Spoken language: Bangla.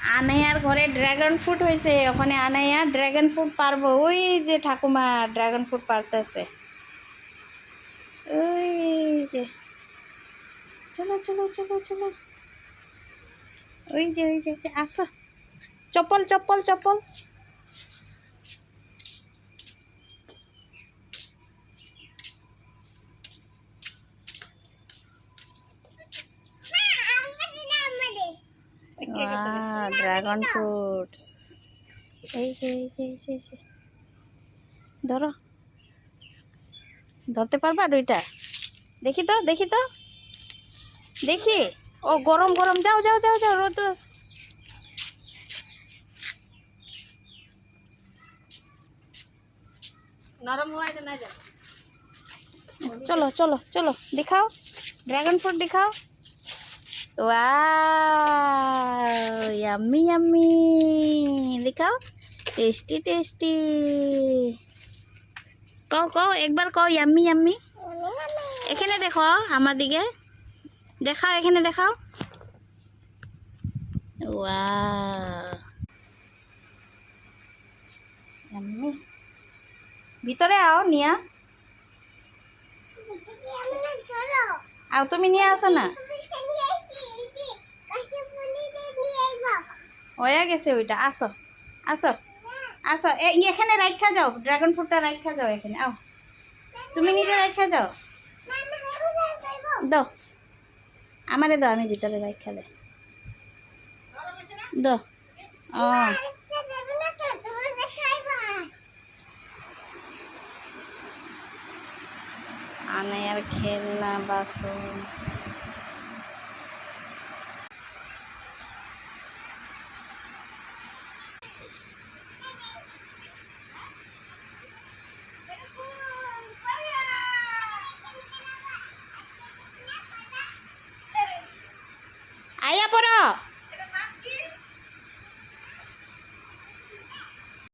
আনাইয়ার ঘরে ড্রাগন ফ্রুট হয়েছে, ওখানে আনাইয়া ড্রাগন ফ্রুট পারবো। ওই যে ঠাকুমা ড্রাগন ফ্রুট পারতেছে, ওই যে। চলো চলো চলো চলো, ওই যে ওই যে আসো। চপ্পল চপ্পল চপ্পল। ড্রাগন ফ্রুট, এই যে এই যে এই যে এই যে। ধরো, ধরতে পারবা দুইটা? দেখি তো দেখি তো দেখি। ও গরম গরম, যাও যাও যাও যাও, রোদ আছে। নরম হওয়া না যাও। চলো চলো চলো, দিখাও ড্রাগন ফ্রুট দিখাও। वाह यम्मी यम्मी, दिखाओ टेस्टी टेस्टी। कहो कहो एक बार कहो यम्मी यम्मी। एखाने देखो हमार दिके देखाओ, एखाने देखाओ। वाह यम्मी। ভিতরে आओ নিয়া, आओ তুমি নিয়ে আসো না। হয়ে গেছে ওইটা, আসো আসো আসো, এখানে রাখা যাও, ড্রাগন ফ্রুটটা রাখা যাও এখানে। আও তুমি নিজে রাখা যাও, দাও আমারে দাও, আমি ভিতরে রাখা দে দাও। ও আনায়ার খেলনা বাসন। আয়া পড়ো।